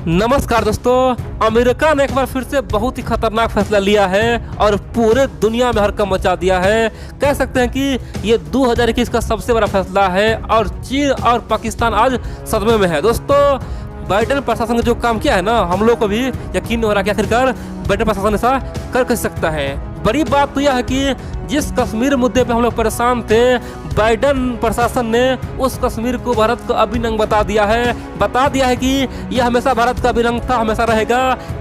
नमस्कार दोस्तों, अमेरिका ने एक बार फिर से बहुत ही खतरनाक फैसला लिया है और पूरे दुनिया में हड़कंप मचा दिया है। कह सकते हैं कि ये 2021 का सबसे बड़ा फैसला है और चीन और पाकिस्तान आज सदमे में है। दोस्तों, बाइडेन प्रशासन ने जो काम किया है ना, हम लोग को भी यकीन नहीं हो रहा कि आखिरकार बाइडेन प्रशासन ऐसा कर सकता है। बड़ी बात तो यह है कि जिस कश्मीर मुद्दे पे हम लोग परेशान थे, बाइडेन प्रशासन ने उस कश्मीर को भारत का अभिन्न बता दिया है कि यह हमेशा भारत का अभिन्न था, हमेशा रहेगा।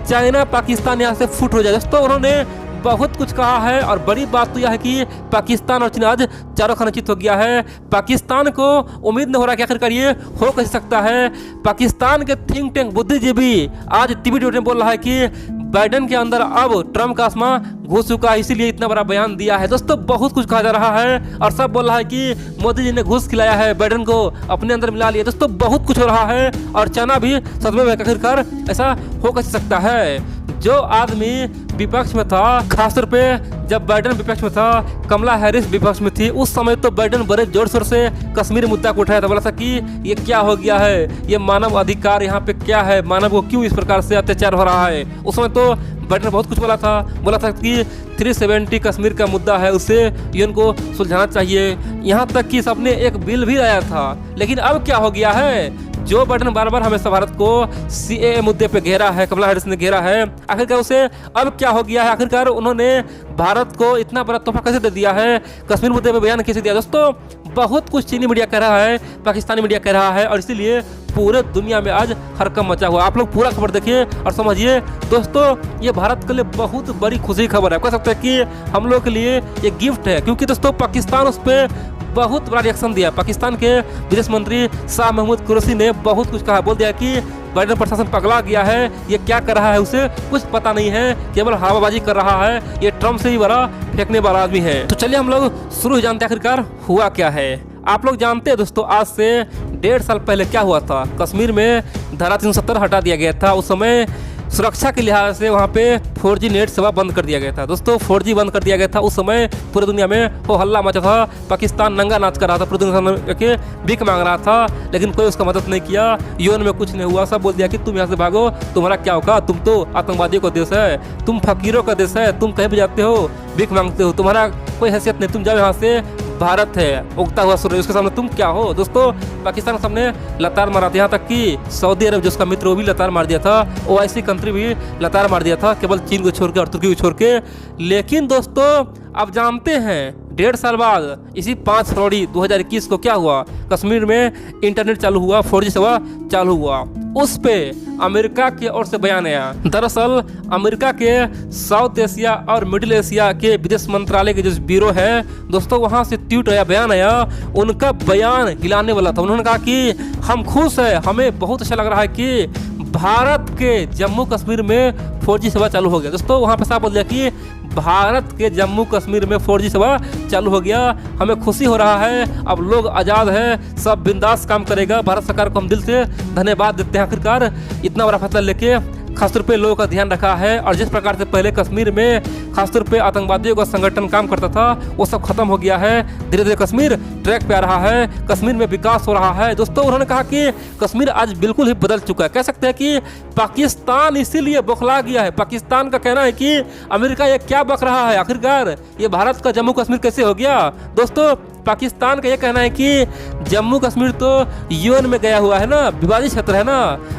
चाइना पाकिस्तान यहाँ से फुट हो जाए। दोस्तों, उन्होंने बहुत कुछ कहा है और बड़ी बात तो यह है कि पाकिस्तान और चीन आज चारों खाना चित हो गया है। पाकिस्तान को उम्मीद नहीं हो रहा कि आखिरकार ये हो कैसे सकता है। पाकिस्तान के थिंक टैंक बुद्धिजीवी आज टीवी में बोल रहा है कि बाइडेन के अंदर अब ट्रम्प का आसमां घुस चुका है, इसीलिए इतना बड़ा बयान दिया है। दोस्तों, बहुत कुछ कहा जा रहा है और सब बोल रहा है कि मोदी जी ने घूस खिलाया है, बाइडेन को अपने अंदर मिला लिया। दोस्तों, बहुत कुछ हो रहा है और चाइना भी सदमे में आखिरकार ऐसा हो कैसे सकता है। जो आदमी विपक्ष में था, खासतौर पे जब बाइडेन विपक्ष में था, कमला हैरिस विपक्ष में थी, उस समय तो बाइडेन बड़े जोर शोर से कश्मीर मुद्दा को उठाया था। बोला था कि ये क्या हो गया है, ये मानव अधिकार यहाँ पे क्या है, मानव को क्यों इस प्रकार से अत्याचार हो रहा है। उस समय तो बाइडेन बहुत कुछ बोला था कि 370 कश्मीर का मुद्दा है, उसे यूएन को सुलझाना चाहिए। यहाँ तक कि सबने एक बिल भी लाया था। लेकिन अब क्या हो गया है, जो बाइडेन बार बार हमेशा भारत को सीएए मुद्दे पे घेरा है, कमला हैरिस ने घेरा है, आखिरकार उसे अब क्या हो गया है, आखिरकार उन्होंने भारत को इतना बड़ा तोहफा कैसे दे दिया है, कश्मीर मुद्दे पे बयान कैसे दिया। दोस्तों, बहुत कुछ चीनी मीडिया कह रहा है, पाकिस्तानी मीडिया कह रहा है और इसीलिए पूरे दुनिया में आज हड़कंप मचा हुआ। आप लोग पूरा खबर देखिए और समझिए। दोस्तों, ये भारत के लिए बहुत बड़ी खुशी की खबर है। कह सकते हैं कि हम लोग के लिए ये गिफ्ट है, क्योंकि दोस्तों पाकिस्तान उस पर बहुत बड़ा रिएक्शन दिया। पाकिस्तान के विदेश मंत्री शाह महमूद कुरैशी ने बहुत कुछ कहा, बोल दिया कि बाइडेन प्रशासन पगला गया है, ये क्या कर रहा है उसे कुछ पता नहीं है, केवल हवाबाजी कर रहा है, ये ट्रम्प से ही बड़ा फेंकने वाला आदमी है। तो चलिए हम लोग शुरू जानते हैं आखिरकार हुआ क्या है। आप लोग जानते हैं दोस्तों, आज से 1.5 साल पहले क्या हुआ था। कश्मीर में धारा 370 हटा दिया गया था। उस समय सुरक्षा के लिहाज से वहाँ पे 4G नेट सेवा बंद कर दिया गया था। दोस्तों, 4G बंद कर दिया गया था। उस समय पूरे दुनिया में हो हल्ला मचा था। पाकिस्तान नंगा नाच कर रहा था, पूरी दुनिया के भीख मांग रहा था, लेकिन कोई उसका मदद नहीं किया। यूएन में कुछ नहीं हुआ। सब बोल दिया कि तुम यहाँ से भागो, तुम्हारा क्या होगा, तुम तो आतंकवादियों का देश है, तुम फकीरों का देश है, तुम कहीं भी जाते हो भीख मांगते हो, तुम्हारा कोई हैसियत नहीं, तुम जाओ यहाँ से, भारत है उगता हुआ सूरज, उसके सामने तुम क्या हो। दोस्तों, पाकिस्तान के सामने लतार मारा था, यहाँ तक कि सऊदी अरब जो उसका मित्र वो भी लतार मार दिया था, ओआईसी कंट्री भी लतार मार दिया था, केवल चीन को छोड़ के और तुर्की को छोड़ के। लेकिन दोस्तों, अब जानते हैं 1.5 साल बाद इसी 5 फरवरी 2021 को क्या हुआ, कश्मीर में इंटरनेट चालू हुआ, 4G सेवा चालू हुआ। उस पे अमेरिका की ओर से बयान आया। दरअसल अमेरिका के साउथ एशिया और मिडिल एशिया के विदेश मंत्रालय के जो ब्यूरो है दोस्तों, वहां से ट्वीट आया, बयान आया। उनका बयान हिलाने वाला था। उन्होंने कहा कि हम खुश हैं, हमें बहुत अच्छा लग रहा है कि भारत के जम्मू कश्मीर में 4G सेवा चालू हो गया। दोस्तों, वहां पे साफ बोल दिया कि भारत के जम्मू कश्मीर में 4G सेवा चालू हो गया, हमें खुशी हो रहा है, अब लोग आज़ाद है, सब बिंदास काम करेगा। भारत सरकार को हम दिल से धन्यवाद देते हैं, आखिरकार इतना बड़ा फैसला लेके खासतौर पे लोगों का ध्यान रखा है। और जिस प्रकार से पहले कश्मीर में खासतौर पे आतंकवादियों का संगठन काम करता था, वो सब खत्म हो गया है। धीरे धीरे कश्मीर ट्रैक पे आ रहा है, कश्मीर में विकास हो रहा है। दोस्तों, उन्होंने कहा कि कश्मीर आज बिल्कुल ही बदल चुका है। कह सकते हैं कि पाकिस्तान इसीलिए बौखला गया है। पाकिस्तान का कहना है कि अमेरिका ये क्या बक रहा है, आखिरकार ये भारत का जम्मू कश्मीर कैसे हो गया। दोस्तों, पाकिस्तान का ये कहना है कि जम्मू कश्मीर तो यूएन में गया हुआ है ना, विवादित क्षेत्र है ना,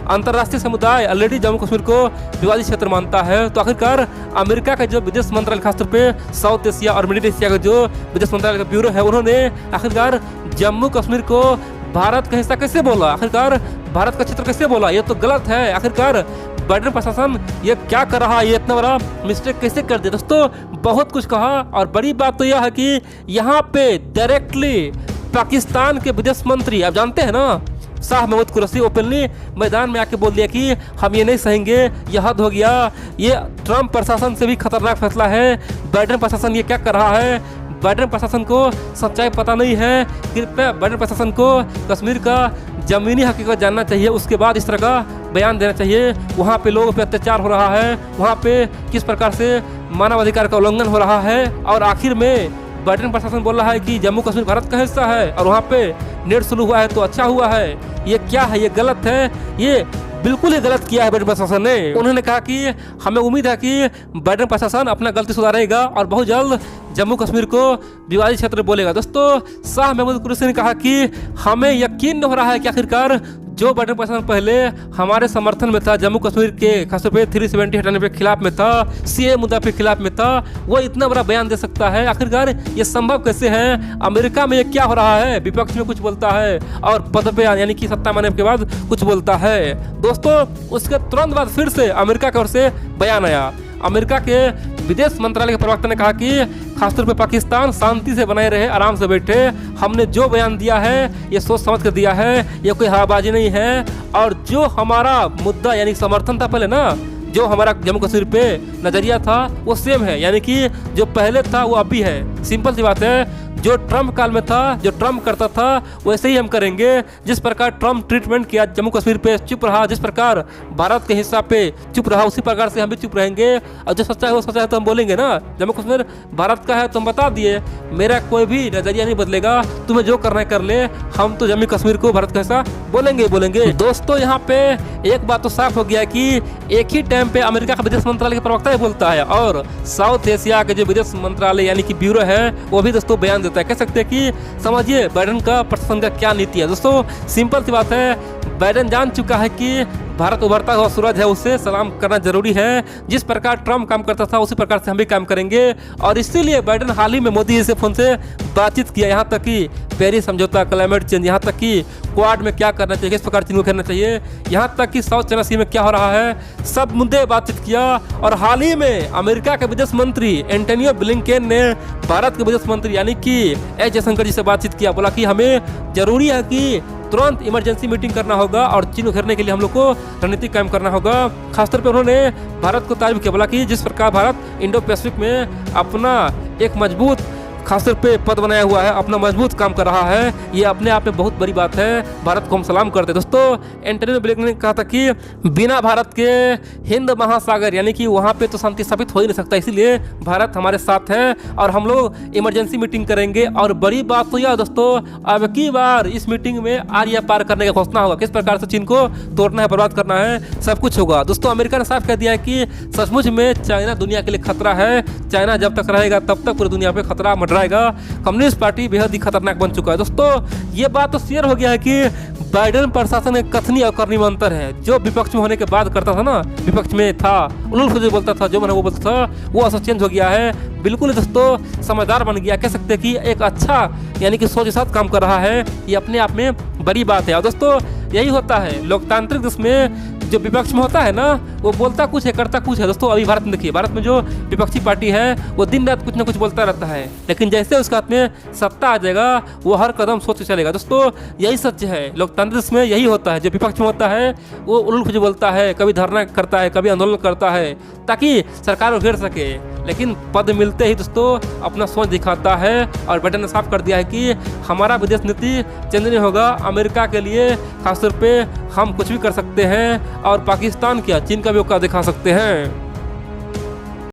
अंतर्राष्ट्रीय समुदाय ऑलरेडी जम्मू कश्मीर को विवादित क्षेत्र मानता है। तो आखिरकार अमेरिका का जो विदेश मंत्रालय, खासतौर पे साउथ एशिया और मिडिल एशिया का जो विदेश मंत्रालय का ब्यूरो है, उन्होंने आखिरकार जम्मू कश्मीर को भारत का हिस्सा कैसे बोला, आखिरकार भारत का क्षेत्र कैसे बोला, ये तो गलत है। आखिरकार बाइडेन प्रशासन ये क्या कर रहा है, ये इतना बड़ा मिस्टेक कैसे कर दिया। दोस्तों, बहुत कुछ कहा और बड़ी बात तो यह है कि यहाँ पे डायरेक्टली पाकिस्तान के विदेश मंत्री, आप जानते हैं ना, शाह महमूद कुरैशी ओपनली मैदान में आके बोल दिया कि हम ये नहीं सहेंगे, यह हद हो गया, ये ट्रम्प प्रशासन से भी खतरनाक फैसला है। बाइडेन प्रशासन ये क्या कर रहा है, बाइडेन प्रशासन को सच्चाई पता नहीं है। कृपया बाइडेन प्रशासन को कश्मीर का ज़मीनी हकीकत जानना चाहिए, उसके बाद इस तरह का बयान देना चाहिए। वहाँ पे लोगों पे अत्याचार हो रहा है, वहाँ पे किस प्रकार से मानवाधिकार का उल्लंघन हो रहा है, और आखिर में बाइडेन प्रशासन बोल रहा है कि जम्मू कश्मीर भारत का हिस्सा है और वहाँ पे नेट शुरू हुआ है तो अच्छा हुआ है। ये क्या है, ये गलत है। ये बिल्कुल ही गलत किया है बाइडेन प्रशासन ने। उन्होंने कहा कि हमें उम्मीद है कि बाइडेन प्रशासन अपना गलती सुधारेगा और बहुत जल्द जम्मू कश्मीर को विवादित क्षेत्र बोलेगा। दोस्तों, शाह महमूद कुरैशी ने कहा कि हमें यकीन हो रहा है कि आखिरकार जो बाइडेन प्रशासन पहले हमारे समर्थन में था, जम्मू कश्मीर के खासतौर पे 370 हटाने के खिलाफ में था, सीए मुद्दा के खिलाफ में था, वो इतना बड़ा बयान दे सकता है। आखिरकार ये संभव कैसे है? अमेरिका में ये क्या हो रहा है? विपक्ष में कुछ बोलता है और पद पे यानी कि सत्ता में आने के बाद कुछ बोलता है। दोस्तों, उसके तुरंत बाद फिर से अमेरिका की ओर से बयान आया। अमेरिका के विदेश मंत्रालय के प्रवक्ता ने कहा कि खासतौर पे पाकिस्तान शांति से बनाए रहे, आराम से बैठे। हमने जो बयान दिया है ये सोच समझ कर दिया है, ये कोई हवाबाजी नहीं है। और जो हमारा मुद्दा यानी समर्थन था पहले ना, जो हमारा जम्मू कश्मीर पे नजरिया था वो सेम है, यानी कि जो पहले था वो अब भी है। सिंपल सी बात है, जो ट्रम्प काल में था, जो ट्रम्प करता था वैसे ही हम करेंगे। जिस प्रकार ट्रम्प ट्रीटमेंट किया जम्मू कश्मीर पे, चुप रहा, जिस प्रकार भारत के हिस्सा पे चुप रहा, उसी प्रकार से हम भी चुप रहेंगे। और जो सच्चा है वो सच्चा है तो हम बोलेंगे ना। जम्मू कश्मीर भारत का है तो हम बता दिए, मेरा कोई भी नजरिया नहीं बदलेगा, तुम्हें जो करना है कर ले, हम तो जम्मू कश्मीर को भारत का हिस्सा बोलेंगे। दोस्तों, यहाँ पे एक बात तो साफ हो गया कि एक ही टाइम पे अमेरिका का विदेश मंत्रालय के प्रवक्ता ही बोलता है और साउथ एशिया के जो विदेश मंत्रालय यानी कि ब्यूरो है वो भी दोस्तों बयान देता है। कह सकते हैं कि समझिए बाइडेन का प्रशासन का क्या नीति है। दोस्तों, सिंपल सी बात है, बाइडेन जान चुका है कि भारत उभरता हुआ सूरज है, उससे सलाम करना जरूरी है। जिस प्रकार ट्रम्प काम करता था उसी प्रकार से हम भी काम करेंगे। और इसीलिए बाइडेन हाल ही में मोदी जी से फोन से बातचीत किया, यहाँ तक कि पेरिस समझौता, क्लाइमेट चेंज, यहाँ तक कि क्वाड में क्या करना चाहिए, किस प्रकार चीन को करना चाहिए, यहाँ तक कि साउथ चाइना सी में क्या हो रहा है, सब मुद्दे बातचीत किया। और हाल ही में अमेरिका के विदेश मंत्री एंटोनियो ब्लिंकेन ने भारत के विदेश मंत्री यानी कि एस जयशंकर जी से बातचीत किया। बोला कि हमें जरूरी है कि तुरंत इमरजेंसी मीटिंग करना होगा और चीन को घेरने के लिए हम लोग को रणनीति कायम करना होगा। खासतौर पर उन्होंने भारत को तारीफ किया, बोला कि जिस प्रकार भारत इंडो पैसिफिक में अपना एक मजबूत खासतौर पे पद बनाया हुआ है, अपना मजबूत काम कर रहा है, ये अपने आप में बहुत बड़ी बात है। भारत को हम सलाम करते हैं। दोस्तों, एंटोनियो ब्लिंकेन ने कहा था कि बिना भारत के हिंद महासागर यानी कि वहाँ पे तो शांति स्थापित हो ही नहीं सकता, इसीलिए भारत हमारे साथ है और हम लोग इमरजेंसी मीटिंग करेंगे। और बड़ी बात तो यह दोस्तों, अब की बार इस मीटिंग में आर्या पार करने का घोषणा होगा, किस प्रकार से चीन को तोड़ना है, बर्बाद करना है, सब कुछ होगा। दोस्तों, अमेरिका ने साफ कह दिया है कि सचमुच में चाइना दुनिया के लिए खतरा है। चाइना जब तक रहेगा तब तक पूरी दुनिया पे खतरा मंडराएगा। कम्युनिस्ट पार्टी बेहद ही खतरनाक बन चुका है। दोस्तों, ये बात तो शेयर हो गया है कि बाइडेन प्रशासन में कथनी और करनी में अंतर है। जो विपक्ष में होने के बाद करता था ना, विपक्ष में था, उन्होंने जो बोलता था, जो मैंने वो बोलता था, वो असर चेंज हो गया है। बिल्कुल दोस्तों समझदार बन गया, कह सकते हैं कि एक अच्छा यानी कि सोच के साथ काम कर रहा है। ये अपने आप में बड़ी बात है। और दोस्तों, यही होता है लोकतांत्रिक देश में, जो विपक्ष में होता है ना वो बोलता कुछ है करता कुछ है। दोस्तों, अभी भारत में देखिए, भारत में जो विपक्षी पार्टी है वो दिन रात कुछ ना कुछ बोलता रहता है, लेकिन जैसे उसके हाथ में सत्ता आ जाएगा वो हर कदम सोच के चलेगा। दोस्तों, यही सच है, लोकतंत्र में यही होता है। जो विपक्ष में होता है वो उल्ट बोलता है, कभी धरना करता है, कभी आंदोलन करता है ताकि सरकार को घेर सके, लेकिन पद मिलते ही दोस्तों अपना सोच दिखाता है। और बाइडेन ने साफ कर दिया है कि हमारा विदेश नीति चेंज नहीं होगा। अमेरिका के लिए खासतौर पे हम कुछ भी कर सकते हैं और पाकिस्तान क्या, चीन का भी औकात दिखा सकते हैं।